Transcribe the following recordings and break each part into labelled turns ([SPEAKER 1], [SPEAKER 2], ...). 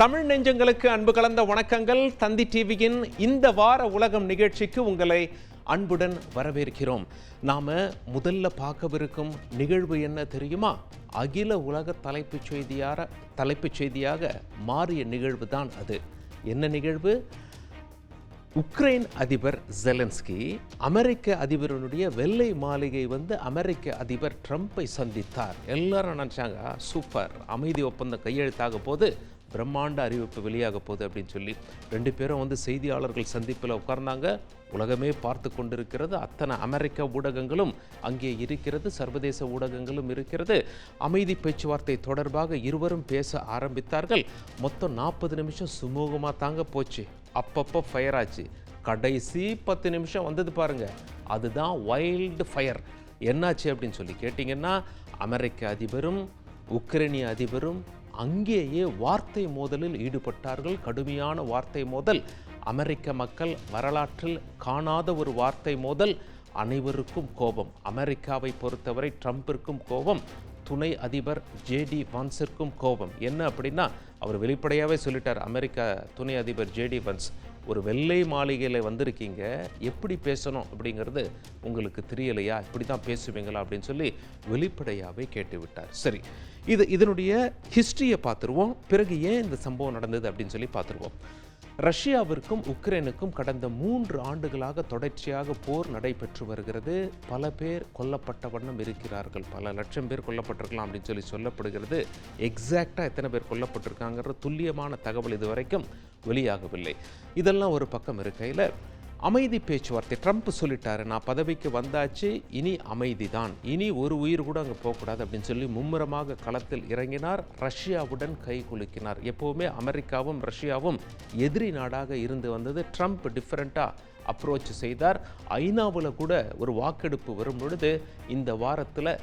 [SPEAKER 1] தமிழ் நெஞ்சங்களுக்கு அன்பு கலந்த வணக்கங்கள். தந்தி டிவியின் இந்த வார உலகம் நிகழ்ச்சிக்கு உங்களை அன்புடன் வரவேற்கிறோம். நாம முதல்ல பார்க்கவிருக்கும் நிகழ்வு என்ன தெரியுமா? அகில உலக தலைப்புச் செய்தியாக மாறிய நிகழ்வு தான் அது. என்ன நிகழ்வு? உக்ரைன் அதிபர் ஜெலன்ஸ்கி அமெரிக்க அதிபருடைய வெள்ளை மாளிகை அமெரிக்க அதிபர் ட்ரம்பை சந்தித்தார். எல்லாரும் நினச்சாங்க சூப்பர், அமைதி ஒப்பந்தம் கையெழுத்தாக போது, பிரம்மாண்ட அறிவிப்பு வெளியாக போகுது அப்படின்னு சொல்லி ரெண்டு பேரும் செய்தியாளர்கள் சந்திப்பில் உட்கார்ந்தாங்க. உலகமே பார்த்து கொண்டிருக்கிறது. அத்தனை அமெரிக்க ஊடகங்களும் அங்கே இருக்கிறது, சர்வதேச ஊடகங்களும் இருக்கிறது. அமைதி பேச்சுவார்த்தை தொடர்பாக இருவரும் பேச ஆரம்பித்தார்கள். மொத்தம் 40 நிமிஷம் சுமூகமாக தாங்க போச்சு. அப்பப்போ ஃபயர் ஆச்சு. கடைசி 10 நிமிஷம் வந்தது பாருங்க, அதுதான் வைல்டு ஃபயர். என்னாச்சு அப்படின்னு சொல்லி கேட்டிங்கன்னா, அமெரிக்க அதிபரும் உக்ரைனிய அதிபரும் அங்கேயே வார்த்தை மோதலில் ஈடுபட்டார்கள். கடுமையான வார்த்தை மோதல். அமெரிக்க மக்கள் வரலாற்றில் காணாத ஒரு வார்த்தை மோதல். அனைவருக்கும் கோபம். அமெரிக்காவை பொறுத்தவரை ட்ரம்பிற்கும் கோபம், துணை அதிபர் ஜேடி வான்ஸிற்கும் கோபம். என்ன அப்படின்னா, அவர் வெளிப்படையாகவே சொல்லிட்டார். அமெரிக்க துணை அதிபர் ஜேடி வான்ஸ், ஒரு வெள்ளை மாளிகையில் வந்திருக்கீங்க, எப்படி பேசணும் அப்படிங்கிறது உங்களுக்கு தெரியலையா? இப்படி தான் பேசுவீங்களா அப்படின்னு சொல்லி வெளிப்படையாகவே கேட்டுவிட்டார். சரி, இதனுடைய ஹிஸ்ட்ரியை பார்த்துருவோம். பிறகு ஏன் இந்த சம்பவம் நடந்தது அப்படின்னு சொல்லி பார்த்துருவோம். ரஷ்யாவிற்கும் உக்ரைனுக்கும் கடந்த 3 ஆண்டுகளாக தொடர்ச்சியாக போர் நடைபெற்று வருகிறது. பல பேர் கொல்லப்பட்ட வண்ணம் இருக்கிறார்கள். பல லட்சம் பேர் கொல்லப்பட்டிருக்கலாம் அப்படின்னு சொல்லி சொல்லப்படுகிறது. எக்ஸாக்டாக எத்தனை பேர் கொல்லப்பட்டிருக்காங்கிற துல்லியமான தகவல் இதுவரைக்கும் வெளியாகவில்லை. இதெல்லாம் ஒரு பக்கம் இருக்கையில், அமைதி பேச்சுவார்த்தை ட்ரம்ப் சொல்லிட்டாரு, நான் பதவிக்கு வந்தாச்சு, இனி அமைதி தான், இனி ஒரு உயிர் கூட அங்கே போகக்கூடாது அப்படின்னு சொல்லி மும்முரமாக களத்தில் இறங்கினார். ரஷ்யாவுடன் கை குலுக்கினார். எப்போவுமே அமெரிக்காவும் ரஷ்யாவும் எதிரி நாடாக இருந்து வந்தது. ட்ரம்ப் டிஃப்ரெண்ட்டாக அப்ரோச் செய்தார். ஐநாவில் கூட ஒரு வாக்கெடுப்பு வரும் பொழுது இந்த வாரத்தில்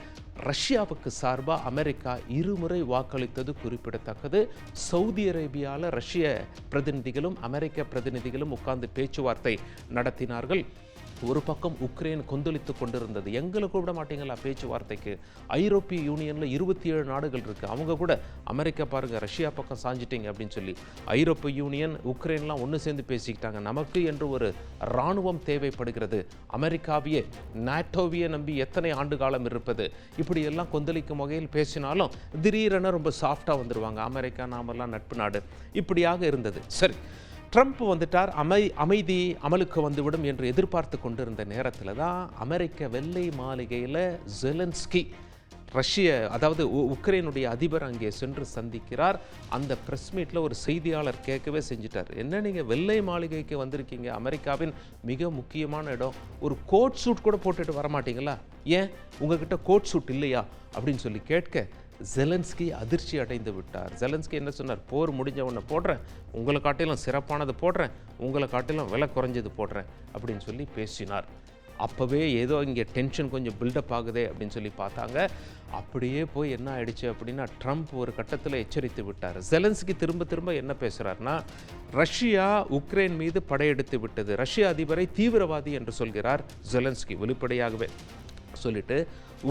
[SPEAKER 1] ரஷ்யாவுக்கு சார்பாக அமெரிக்கா 2 முறை வாக்களித்தது குறிப்பிடத்தக்கது. சவுதி அரேபியாவில் ரஷ்ய பிரதிநிதிகளும் அமெரிக்க பிரதிநிதிகளும் உட்கார்ந்து பேச்சுவார்த்தை நடத்தினார்கள். ஒரு பக்கம் உக்ரைன் கொந்தளித்து கொண்டிருந்தது. எங்களை கூப்பிட மாட்டீங்களா பேச்சுவார்த்தைக்கு? ஐரோப்பிய யூனியனில் 27 நாடுகள் இருக்குது. அவங்க கூட அமெரிக்கா பாருங்கள், ரஷ்யா பக்கம் சாஞ்சிட்டீங்க அப்படின்னு சொல்லி ஐரோப்பிய யூனியன் உக்ரைன்லாம் ஒன்று சேர்ந்து பேசிக்கிட்டாங்க. நமக்கு என்று ஒரு இராணுவம் தேவைப்படுகிறது. அமெரிக்காவையே நாட்டோவியை நம்பி எத்தனை ஆண்டு காலம் இருப்பது? இப்படியெல்லாம் கொந்தளிக்கும் வகையில் பேசினாலும் திடீரென ரொம்ப சாஃப்டாக வந்துடுவாங்க. அமெரிக்கா நாமெல்லாம் நட்பு நாடு, இப்படியாக இருந்தது. சரி, ட்ரம்ப் வந்துட்டார். அமைதி அமலுக்கு வந்துவிடும் என்று எதிர்பார்த்து கொண்டிருந்த நேரத்தில் தான் அமெரிக்க வெள்ளை மாளிகையில் ஜெலன்ஸ்கி அதாவது உக்ரைனுடைய அதிபர் அங்கே சென்று சந்திக்கிறார். அந்த ப்ரெஸ் மீட்டில் ஒரு செய்தியாளர் கேட்கவே செஞ்சிட்டார், என்ன நீங்கள் வெள்ளை மாளிகைக்கு வந்திருக்கீங்க, அமெரிக்காவின் மிக முக்கியமான இடம், ஒரு கோட் சூட் கூட போட்டுட்டு வரமாட்டீங்களா? ஏன் உங்ககிட்ட கோட் சூட் இல்லையா அப்படின்னு சொல்லி கேட்க, ஜெலன்ஸ்கி அதிர்ச்சி அடைந்து விட்டார். ஜெலன்ஸ்கி என்ன சொன்னார்? போர் முடிஞ்ச உடனே போடுறேன், உங்களை காட்டிலும் சிறப்பானது போடுறேன், உங்களை காட்டிலும் விலை குறைஞ்சது போடுறேன் அப்படின்னு சொல்லி பேசினார். அப்போவே ஏதோ இங்கே டென்ஷன் கொஞ்சம் பில்டப் ஆகுதே அப்படின்னு சொல்லி பார்த்தாங்க. அப்படியே போய் என்ன ஆயிடுச்சு அப்படின்னா, ட்ரம்ப் ஒரு கட்டத்தில் எச்சரித்து விட்டார். ஜெலன்ஸ்கி திரும்ப என்ன பேசுகிறார்னா, ரஷ்யா உக்ரைன் மீது படையெடுத்து விட்டது, ரஷ்ய அதிபரை தீவிரவாதி என்று சொல்கிறார் ஜெலன்ஸ்கி. வெளிப்படையாகவே சொல்லிட்டு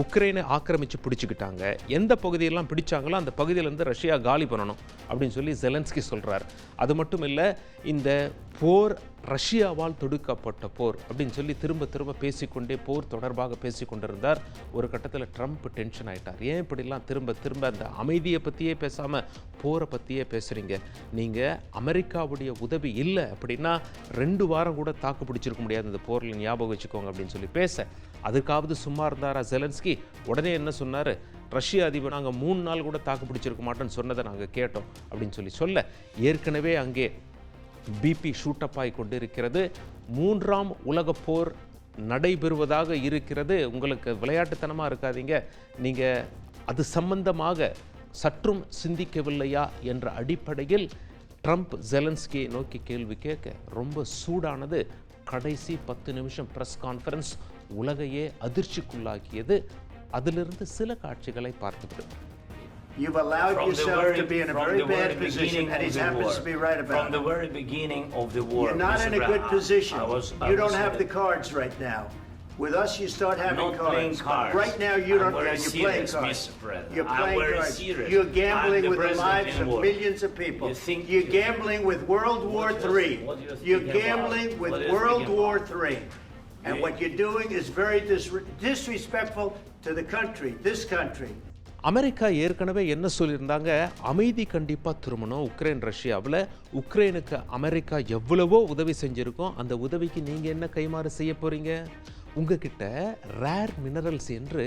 [SPEAKER 1] உக்ரைனை ஆக்கிரமித்து பிடிச்சிக்கிட்டாங்க, எந்த பகுதியெல்லாம் பிடிச்சாங்களோ அந்த பகுதியிலேருந்து ரஷ்யா காலி பண்ணணும் அப்படின்னு சொல்லி ஜெலன்ஸ்கி சொல்கிறார். அது மட்டும் இல்லை, இந்த போர் ரஷ்யாவால் தொடுக்கப்பட்ட போர் அப்படின்னு சொல்லி திரும்ப பேசிக்கொண்டே போர் தொடர்பாக பேசிக்கொண்டிருந்தார். ஒரு கட்டத்தில் ட்ரம்ப் டென்ஷன் ஆகிட்டார். ஏன் இப்படிலாம் திரும்ப அந்த அமைதியை பற்றியே பேசாமல் போரை பற்றியே பேசுகிறீங்க? நீங்கள் அமெரிக்காவுடைய உதவி இல்லை அப்படின்னா 2 வாரம் கூட தாக்கு பிடிச்சிருக்க முடியாது இந்த போரில், ஞாபகம் வச்சுக்கோங்க அப்படின்னு சொல்லி பேச, அதுக்காவது சும்மா இருந்தாரா ஜெலன்ஸ்கி? உடனே என்ன சொன்னார்? ரஷ்ய அதிபர் நாங்கள் 3 நாள் கூட தாக்கு பிடிச்சிருக்க மாட்டோன்னு சொன்னதை நாங்கள் கேட்டோம் அப்படின்னு சொல்ல, ஏற்கனவே அங்கே பிபி ஷூட்டப் ஆகி கொண்டிருக்கிறது. 3ஆம் உலக போர் நடைபெறுவதாக இருக்கிறது. உங்களுக்கு விளையாட்டுத்தனமாக இருக்காதீங்க, நீங்கள் அது சம்பந்தமாக சற்றும் சிந்திக்கவில்லையா என்ற அடிப்படையில் ட்ரம்ப் ஜெலன்ஸ்கியை நோக்கி கேள்வி கேட்க ரொம்ப சூடானது. கடைசி 10 நிமிஷம் ப்ரெஸ் கான்ஃபரன்ஸ் உலகையே அதிர்ச்சிக்குள்ளாக்கியது. அதிலிருந்து சில காட்சிகளை பார்த்துவிடும்.
[SPEAKER 2] You've allowed yourself to be in a very bad position, and he happens to be right about it.
[SPEAKER 3] From the very beginning of the war,
[SPEAKER 2] you're not in a good position. You don't have the cards right now. With us, you start
[SPEAKER 3] I'm
[SPEAKER 2] having
[SPEAKER 3] not playing cards.
[SPEAKER 2] Right now, you
[SPEAKER 3] I'm
[SPEAKER 2] don't.
[SPEAKER 3] very
[SPEAKER 2] You're playing
[SPEAKER 3] serious,
[SPEAKER 2] cards.
[SPEAKER 3] Mr. President.
[SPEAKER 2] You're
[SPEAKER 3] I'm
[SPEAKER 2] playing
[SPEAKER 3] very
[SPEAKER 2] cards.
[SPEAKER 3] serious.
[SPEAKER 2] You're gambling
[SPEAKER 3] I'm the
[SPEAKER 2] with the
[SPEAKER 3] president
[SPEAKER 2] lives
[SPEAKER 3] in
[SPEAKER 2] of
[SPEAKER 3] war.
[SPEAKER 2] millions of people.
[SPEAKER 3] You think
[SPEAKER 2] You're gambling with World War
[SPEAKER 3] What
[SPEAKER 2] III.
[SPEAKER 3] what you're
[SPEAKER 2] You're
[SPEAKER 3] speaking
[SPEAKER 2] gambling
[SPEAKER 3] about?
[SPEAKER 2] with
[SPEAKER 3] What you're
[SPEAKER 2] World
[SPEAKER 3] speaking
[SPEAKER 2] War
[SPEAKER 3] about?
[SPEAKER 2] III. And
[SPEAKER 3] You-
[SPEAKER 2] what you're doing is very disrespectful to the country, this country.
[SPEAKER 1] America ஏற்கனவே என்ன சொல்லியிருந்தாங்க, அமைதி கண்டிப்பாக திரும்பணும் Ukraine ரஷ்யாவில். உக்ரைனுக்கு America எவ்வளவோ உதவி செஞ்சுருக்கோம், அந்த உதவிக்கு நீங்கள் என்ன கைமாறு செய்ய போகிறீங்க? உங்ககிட்ட ரேர் மினரல்ஸ் என்று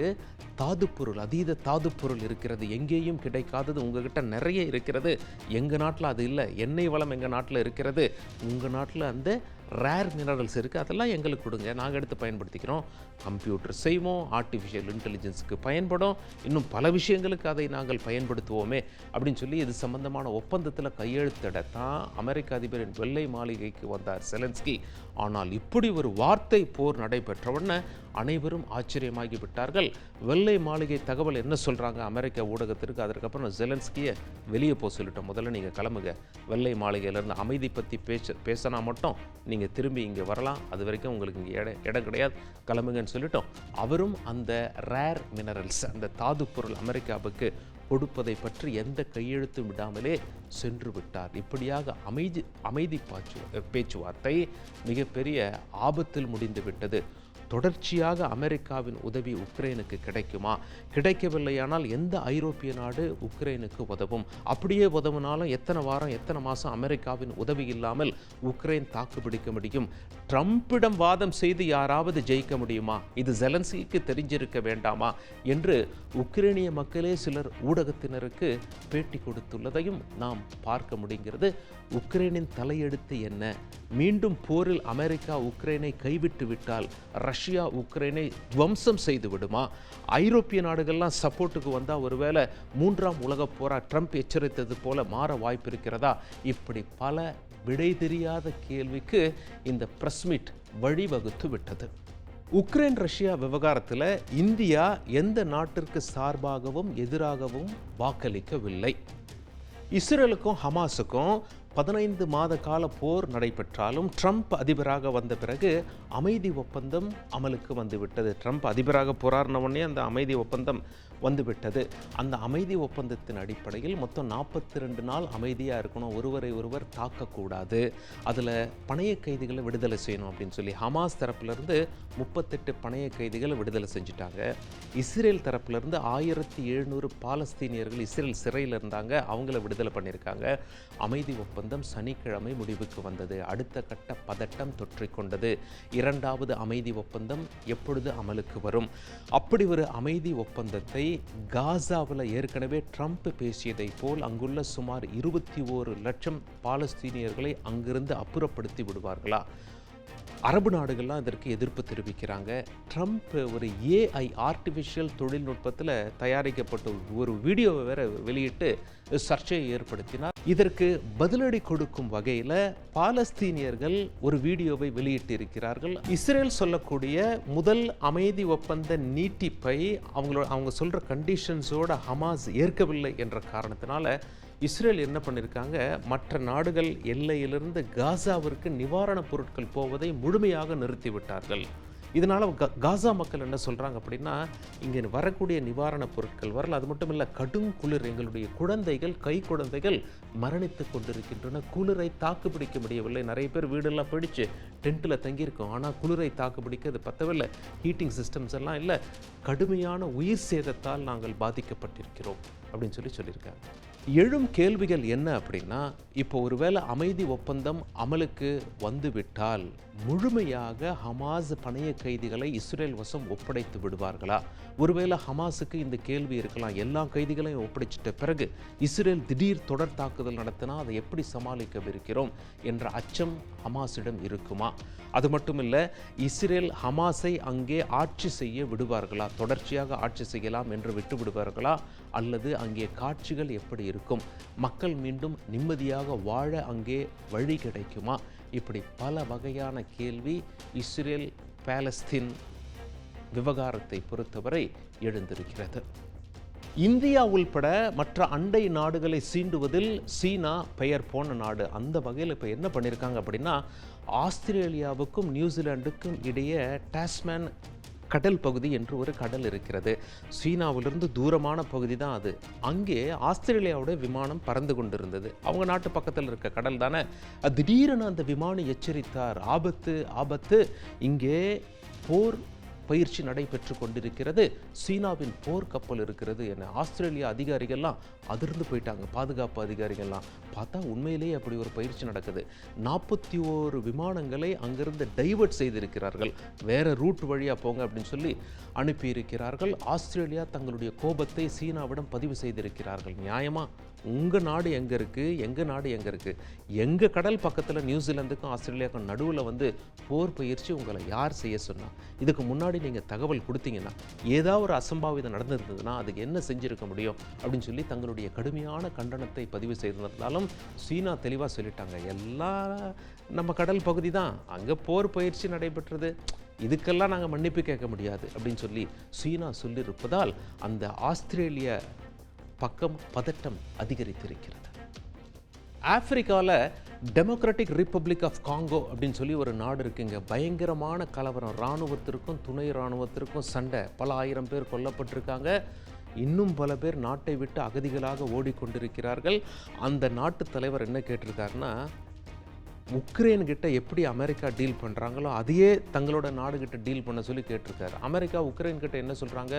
[SPEAKER 1] தாதுப்பொருள், அதீத தாதுப்பொருள் இருக்கிறது, எங்கேயும் கிடைக்காதது உங்ககிட்ட நிறைய இருக்கிறது. எங்கள் நாட்டில் அது இல்லை. எண்ணெய் வளம் எங்கள் நாட்டில் இருக்கிறது, உங்கள் நாட்டில் அந்த ரேர் மினரல்ஸ் இருக்குது, அதெல்லாம் எங்களுக்கு கொடுங்க, நாங்கள் எடுத்து பயன்படுத்திக்கிறோம். கம்ப்யூட்டர் செய்வோம், ஆர்டிஃபிஷியல் இன்டெலிஜென்ஸுக்கு பயன்படும், இன்னும் பல விஷயங்களுக்கு அதை நாங்கள் பயன்படுத்துவோமே அப்படின்னு சொல்லி இது சம்பந்தமான ஒப்பந்தத்தில் கையெழுத்திடத்தான் அமெரிக்க அதிபரின் வெள்ளை மாளிகைக்கு வந்தார் செலன்ஸ்கி. ஆனால் இப்படி ஒரு வார்த்தை போர் நடைபெற்றவுடனே அனைவரும் ஆச்சரியமாகி விட்டார்கள். வெள்ளை மாளிகை தகவல் என்ன சொல்கிறாங்க அமெரிக்க ஊடகத்திற்கு, அதற்கப்புறம் ஜெலன்ஸ்கியை வெளியே போக சொல்லிட்டோம், முதல்ல நீங்கள் கிளம்புங்க, வெள்ளை மாளிகையிலேருந்து அமைதி பற்றி பேசினா மட்டும் நீங்கள் திரும்பி இங்கே வரலாம், அது வரைக்கும் உங்களுக்கு இங்கே இடம் கிடையாது, கிளம்புங்கன்னு சொல்லிட்டோம். அவரும் அந்த ரேர் மினரல்ஸ், அந்த தாது பொருள் அமெரிக்காவுக்கு கொடுப்பதை பற்றி எந்த கையெழுத்தும் விடாமலே சென்று விட்டார். இப்படியாக அமைதி பேச்சுவார்த்தை மிகப்பெரிய ஆபத்தில் முடிந்து விட்டது. தொடர்ச்சியாக அமெரிக்காவின் உதவி உக்ரைனுக்கு கிடைக்குமா? கிடைக்கவில்லையானால் எந்த ஐரோப்பிய நாடு உக்ரைனுக்கு உதவும்? அப்படியே உதவினாலும் எத்தனை வாரம் எத்தனை மாதம் அமெரிக்காவின் உதவி இல்லாமல் உக்ரைன் தாக்குப்பிடிக்க முடியும்? ட்ரம்பிடம் வாதம் செய்து யாராவது ஜெயிக்க முடியுமா? இது ஜெலன்ஸ்கிக்கு தெரிஞ்சிருக்க வேண்டாமா என்று உக்ரைனிய மக்களே சிலர் ஊடகத்தினருக்கு பேட்டி கொடுத்துள்ளதையும் நாம் பார்க்க முடிகிறது. உக்ரைனின் தலையெடுத்து என்ன? மீண்டும் போரில் அமெரிக்கா உக்ரைனை கைவிட்டு விட்டால் ரஷ்யா உக்ரைனை துவம்சம் செய்து விடுமா? ஐரோப்பிய நாடுகள்லாம் சப்போர்ட்டுக்கு வந்தால் ஒருவேளை 3ஆம் உலகப் போரா ட்ரம்ப் எச்சரித்தது போல மாற வாய்ப்பு இருக்கிறதா? இப்படி பல விடை தெரியாத கேள்விக்கு இந்த பிரஸ் மீட் வழிவகுத்து விட்டது. உக்ரைன் ரஷ்யா விவகாரத்தில் இந்தியா எந்த நாட்டிற்கு சார்பாகவும் எதிராகவும் வாக்களிக்கவில்லை. இஸ்ரேலுக்கும் ஹமாஸுக்கும் 15 மாத கால போர் நடைபெற்றாலும் ட்ரம்ப் அதிபராக வந்த பிறகு அமைதி ஒப்பந்தம் அமலுக்கு வந்துவிட்டது. ட்ரம்ப் அதிபராக போராடினவுடனே அந்த அமைதி ஒப்பந்தம் வந்துவிட்டது. அந்த அமைதி ஒப்பந்தத்தின் அடிப்படையில் மொத்தம் 42 நாள் அமைதியாக இருக்கணும், ஒருவரை ஒருவர் தாக்கக்கூடாது, அதில் பணைய கைதிகளை விடுதலை செய்யணும் அப்படின்னு சொல்லி ஹமாஸ் தரப்பிலிருந்து 38 பணைய கைதிகளை விடுதலை செஞ்சுட்டாங்க. இஸ்ரேல் தரப்பிலிருந்து 1700 பாலஸ்தீனியர்கள் இஸ்ரேல் சிறையில் இருந்தாங்க, அவங்கள விடுதலை பண்ணியிருக்காங்க. அமைதி ஒப்பந்தம் சனிக்கிழமை முடிவுக்கு வந்தது. அடுத்த கட்ட பதட்டம் தொற்றிக்கொண்டது. 2வது அமைதி ஒப்பந்தம் எப்பொழுது அமலுக்கு வரும்? அப்படி ஒரு அமைதி ஒப்பந்தத்தை காசாவில் ஏற்கனவே ட்ரம்ப் பேசியதை போல் அங்குள்ள சுமார் 21 லட்சம் பாலஸ்தீனியர்களை அங்கிருந்து அப்புறப்படுத்தி விடுவார்களா? அரபு நாடுகள்லாம் இதற்கு எதிர்ப்பு தெரிவிக்கிறாங்க. ட்ரம்ப் ஒரு AI ஆர்டிஃபிஷியல் தொழில்நுட்பத்தில் தயாரிக்கப்பட்ட ஒரு வீடியோவை வேற வெளியிட்டு சர்ச்சையை ஏற்படுத்தினார். இதற்கு பதிலடி கொடுக்கும் வகையில் பாலஸ்தீனியர்கள் ஒரு வீடியோவை வெளியிட்டிருக்கிறார்கள். இஸ்ரேல் சொல்லக்கூடிய முதல் அமைதி ஒப்பந்த நீட்டிப்பை அவங்க சொல்கிற கண்டிஷன்ஸோட ஹமாஸ் ஏற்கவில்லை என்ற காரணத்தினால இஸ்ரேல் என்ன பண்ணியிருக்காங்க, மற்ற நாடுகள் எல்லையிலிருந்து காசாவிற்கு நிவாரணப் பொருட்கள் போவதை முழுமையாக நிறுத்திவிட்டார்கள். இதனால் காசா மக்கள் என்ன சொல்கிறாங்க அப்படின்னா, இங்கே வரக்கூடிய நிவாரணப் பொருட்கள் வரல, அது மட்டும் இல்லை, கடும் குளிர், எங்களுடைய குழந்தைகள், கை குழந்தைகள் மரணித்து கொண்டிருக்கின்றன, குளிரை தாக்குப்பிடிக்க முடியவில்லை. நிறைய பேர் வீடெல்லாம் பிடிச்சு டென்ட்டில் தங்கியிருக்கோம், ஆனால் குளிரை தாக்குப்பிடிக்க அது பத்தவில்லை, ஹீட்டிங் சிஸ்டம்ஸ் எல்லாம் இல்லை, கடுமையான உயிர் சேதத்தால் நாங்கள் பாதிக்கப்பட்டிருக்கிறோம் அப்படின்னு சொல்லியிருக்காங்க. எழும் கேள்விகள் என்ன அப்படின்னா, இப்போ ஒருவேளை அமைதி ஒப்பந்தம் அமலுக்கு வந்துவிட்டால் முழுமையாக ஹமாஸ் பணைய கைதிகளை இஸ்ரேல் வசம் ஒப்படைத்து விடுவார்களா? ஒருவேளை ஹமாஸுக்கு இந்த கேள்வி இருக்கலாம், எல்லா கைதிகளையும் ஒப்படைச்சிட்ட பிறகு இஸ்ரேல் திடீர் தொடர் தாக்குதல் நடத்தினா அதை எப்படி சமாளிக்கவிருக்கிறோம் என்ற அச்சம் ஹமாஸிடம் இருக்குமா? அது மட்டும் இல்லை, இஸ்ரேல் ஹமாஸை அங்கே ஆட்சி செய்ய விடுவார்களா? தொடர்ச்சியாக ஆட்சி செய்யலாம் என்று விட்டு விடுவார்களா? அல்லது அங்கே காட்சிகள் எப்படி இருக்கும்? மக்கள் மீண்டும் நிம்மதியாக வாழ அங்கே வழி கிடைக்குமா? இப்படி பல வகையான கேள்வி இஸ்ரேல் பாலஸ்தீன் விவகாரத்தை பொறுத்தவரை எழுந்திருக்கிறது. இந்தியா உள்பட மற்ற அண்டை நாடுகளை சீண்டுவதில் சீனா பெயர் போன நாடு. அந்த வகையில் இப்போ என்ன பண்ணியிருக்காங்க அப்படின்னா, ஆஸ்திரேலியாவுக்கும் நியூசிலாண்டுக்கும் இடையே டாஸ்மேன் கடல் பகுதி என்று ஒரு கடல் இருக்கிறது. சீனாவிலிருந்து தூரமான பகுதி தான் அது. அங்கே ஆஸ்திரேலியாவோட விமானம் பறந்து கொண்டிருந்தது. அவங்க நாட்டு பக்கத்தில் இருக்க கடல் தானே. திடீரென அந்த விமானி எச்சரித்தார், ஆபத்து ஆபத்து, இங்கே போர் பயிற்சி நடைபெற்று கொண்டிருக்கிறது, சீனாவின் போர் கப்பல் இருக்கிறது என. ஆஸ்திரேலியா அதிகாரிகள்லாம் அதிர்ந்து போயிட்டாங்க. பாதுகாப்பு அதிகாரிகள்லாம் பார்த்தா உண்மையிலேயே அப்படி ஒரு பயிற்சி நடக்குது. 41 விமானங்களை அங்கிருந்து டைவர்ட் செய்திருக்கிறார்கள், வேற ரூட் வழியாக போங்க அப்படின்னு சொல்லி அனுப்பியிருக்கிறார்கள். ஆஸ்திரேலியா தங்களுடைய கோபத்தை சீனாவிடம் பதிவு செய்திருக்கிறார்கள். நியாயமா? உங்கள் நாடு எங்கே இருக்குது, எங்கள் நாடு எங்கே இருக்குது? எங்கள் கடல் பக்கத்தில் நியூசிலாந்துக்கும் ஆஸ்திரேலியாவுக்கும் நடுவில் வந்து போர் பயிற்சி உங்களை யார் செய்ய சொன்னால்? இதுக்கு முன்னாடி நீங்கள் தகவல் கொடுத்தீங்கன்னா, ஏதாவது ஒரு அசம்பாவிதம் நடந்திருந்ததுன்னா அதுக்கு என்ன செஞ்சுருக்க முடியும் அப்படின்னு சொல்லி தங்களுடைய கடுமையான கண்டனத்தை பதிவு செய்திருந்தாலும் சீனா தெளிவாக சொல்லிட்டாங்க, எல்லாம் நம்ம கடல் பகுதி தான், அங்கே போர் பயிற்சி நடைபெற்றது, இதுக்கெல்லாம் நாங்கள் மன்னிப்பு கேட்க முடியாது அப்படின்னு சொல்லி சீனா சொல்லியிருப்பதால் அந்த ஆஸ்திரேலிய பக்கம் பதட்டம் அதிகரித்திருக்கிறது. ஆப்பிரிக்காவில் டெமோக்ராட்டிக் ரிப்பப்ளிக் ஆஃப் காங்கோ அப்படின்னு சொல்லி ஒரு நாடு இருக்குங்க. பயங்கரமான கலவரம், இராணுவத்திற்கும் துணை இராணுவத்திற்கும் சண்டை, பல ஆயிரம் பேர் கொல்லப்பட்டிருக்காங்க. இன்னும் பல பேர் நாட்டை விட்டு அகதிகளாக ஓடிக்கொண்டிருக்கிறார்கள். அந்த நாட்டு தலைவர் என்ன கேட்டிருக்காருன்னா, உக்ரைன் கிட்ட எப்படி அமெரிக்கா டீல் பண்ணுறாங்களோ அதையே தங்களோட நாடுகிட்ட டீல் பண்ண சொல்லி கேட்டிருக்காரு. அமெரிக்கா உக்ரைன் கிட்ட என்ன சொல்கிறாங்க,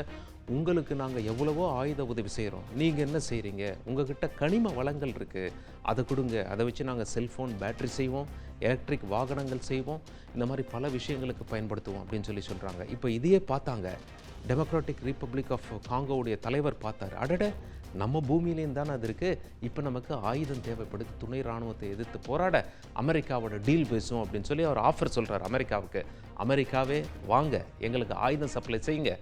[SPEAKER 1] உங்களுக்கு நாங்கள் எவ்வளவோ ஆயுத உதவி செய்கிறோம், நீங்கள் என்ன செய்கிறீங்க, உங்ககிட்ட கனிம வளங்கள் இருக்குது, அதை கொடுங்க, அதை வச்சு நாங்கள் செல்ஃபோன் பேட்டரி செய்வோம், எலக்ட்ரிக் வாகனங்கள் செய்வோம், இந்த மாதிரி பல விஷயங்களுக்கு பயன்படுத்துவோம் அப்படின்னு சொல்லி சொல்கிறாங்க. இப்போ இதையே பார்த்தாங்க டெமோக்ராட்டிக் ரிப்பப்ளிக் ஆஃப் காங்கோவுடைய தலைவர் பார்த்தார், அடட நம்ம பூமியிலேயும் தானே அது இருக்குது, இப்போ நமக்கு ஆயுதம் தேவைப்படுது, துணை இராணுவத்தை எதிர்த்து போராட அமெரிக்காவோட டீல் பேசும் அப்படின்னு சொல்லி அவர் ஆஃபர் சொல்கிறார் அமெரிக்காவுக்கு. அமெரிக்காவே வாங்க, எங்களுக்கு ஆயுதம் சப்ளை செய்யுங்க,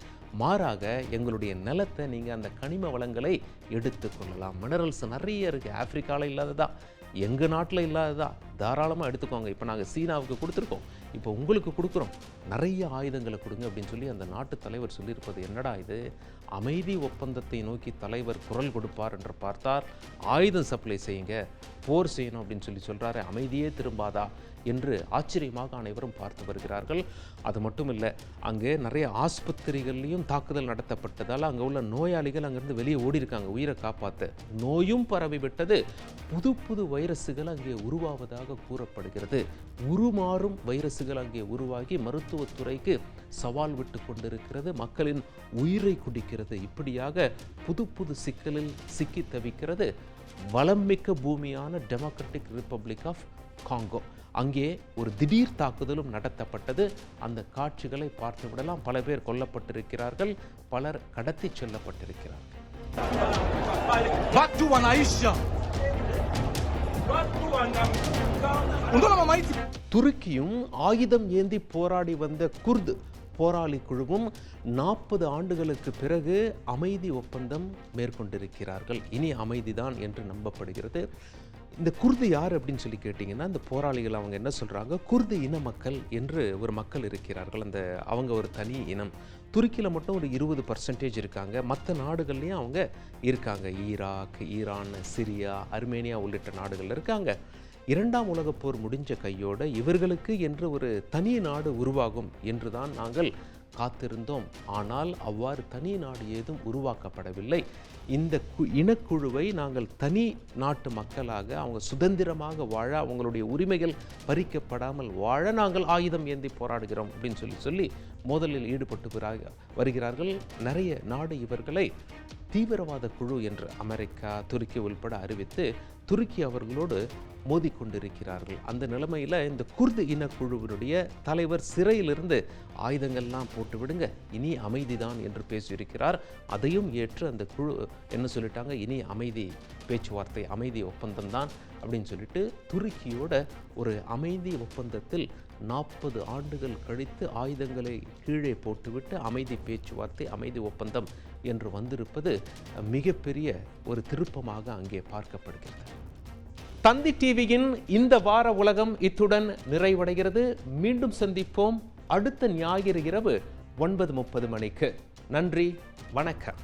[SPEAKER 1] மாறாக எங்களுடைய நிலத்தை நீங்கள் அந்த கனிம வளங்களை எடுத்துக்கொள்ளலாம். மினரல்ஸ் நிறைய இருக்குது, ஆப்பிரிக்காவில் இல்லாததா, எங்கள் நாட்டில் இல்லாததா, தாராளமாக எடுத்துக்கோங்க. இப்போ நாங்கள் சீனாவுக்கு கொடுத்துருக்கோம், இப்போ உங்களுக்கு கொடுக்குறோம், நிறைய ஆயுதங்களை கொடுங்க அப்படின்னு சொல்லி அந்த நாட்டு தலைவர் சொல்லியிருப்பது என்னடா இது? அமைதி ஒப்பந்தத்தை நோக்கி தலைவர் குரல் கொடுப்பார் என்று பார்த்தார், ஆயுதம் சப்ளை செய்யுங்க, போர் செய்யணும் அப்படின்னு சொல்லி சொல்கிறாரு, அமைதியே திரும்பாதா என்று ஆச்சரியமாக அனைவரும் பார்த்து வருகிறார்கள். அது மட்டும் இல்லை, அங்கே நிறைய ஆஸ்பத்திரிகள்லையும் தாக்குதல் நடத்தப்பட்டதால் அங்கே உள்ள நோயாளிகள் அங்கேருந்து வெளியே ஓடி இருக்காங்க உயிரை காப்பாற்ற. நோயும் பரவிவிட்டது, புது புது வைரஸுகள் அங்கே உருவாவதாக கூறப்படுகிறது. உருமாறும் வைரஸுகள் அங்கே உருவாகி மருத்துவத்துறைக்கு சவால் விட்டு கொண்டிருக்கிறது, மக்களின் உயிரை குடிக்கிறது. இப்படியாக புது புது சிக்கலில் சிக்கி தவிக்கிறது வளமிக்க பூமியான டெமோக்ராட்டிக் ரிப்பப்ளிக் ஆஃப் காங்கோ. அங்கே ஒரு திடீர் தாக்குதலும் நடத்தப்பட்டது. அந்த காட்சிகளை பார்த்து விடலாம். பல பேர் கொல்லப்பட்டிருக்கிறார்கள், பலர் கடத்தி செல்லப்பட்டிருக்கிறார்கள். துருக்கியும் ஆயுதம் ஏந்தி போராடி வந்த குர்து போராளி குழுவும் 40 ஆண்டுகளுக்கு பிறகு அமைதி ஒப்பந்தம் மேற்கொண்டிருக்கிறார்கள். இனி அமைதிதான் என்று நம்பப்படுகிறது. இந்த குர்து யார் அப்படின்னு சொல்லி கேட்டிங்கன்னா, இந்த போராளிகள் அவங்க என்ன சொல்கிறாங்க, குர்து இன மக்கள் என்று ஒரு மக்கள் இருக்கிறார்கள். அவங்க ஒரு தனி இனம். துருக்கியில் மட்டும் ஒரு 20% இருக்காங்க, மற்ற நாடுகள்லேயும் அவங்க இருக்காங்க. ஈராக், ஈரான், சிரியா, அர்மேனியா உள்ளிட்ட நாடுகள் இருக்காங்க. 2ஆம் உலகப் போர் முடிஞ்ச கையோடு இவர்களுக்கு என்று ஒரு தனி நாடு உருவாகும் என்று தான் நாங்கள் காத்திருந்தோம். ஆனால் அவ்வாறு தனி நாடு ஏதும் உருவாக்கப்படவில்லை. இந்த இனக்குழுவை நாங்கள் தனி நாட்டு மக்களாக அவங்க சுதந்திரமாக வாழ, அவங்களுடைய உரிமைகள் பறிக்கப்படாமல் வாழ நாங்கள் ஆயுதம் ஏந்தி போராடுகிறோம் அப்படின்னு சொல்லி மோதலில் ஈடுபட்டு வருகிறார்கள். நிறைய நாடு இவர்களை தீவிரவாத குழு என்று அமெரிக்கா, துருக்கி உள்பட அறிவித்து துருக்கி அவர்களோடு மோதிக்கொண்டிருக்கிறார்கள். அந்த நிலைமையில் இந்த குர்து இனக்குழுவினுடைய தலைவர் சிறையிலிருந்து ஆயுதங்கள்லாம் போட்டு விடுங்க, இனி அமைதிதான் என்று பேசியிருக்கிறார். அதையும் ஏற்று அந்த குழு என்ன சொல்லிட்டாங்க, இனி அமைதி பேச்சுவார்த்தை, அமைதி ஒப்பந்தம் தான் அப்படின்னு சொல்லிட்டு துருக்கியோட ஒரு அமைதி ஒப்பந்தத்தில் 40 ஆண்டுகள் கழித்து ஆயுதங்களை கீழே போட்டுவிட்டு அமைதி பேச்சுவார்த்தை, அமைதி ஒப்பந்தம் என்று வந்திருப்பது மிகப்பெரிய ஒரு திருப்பமாக அங்கே பார்க்கப்படுகிறது. தந்தி டிவியின் இந்த வார உலகம் இத்துடன் நிறைவடைகிறது. மீண்டும் சந்திப்போம் அடுத்த ஞாயிறு இரவு 9:30 மணிக்கு. நன்றி, வணக்கம்.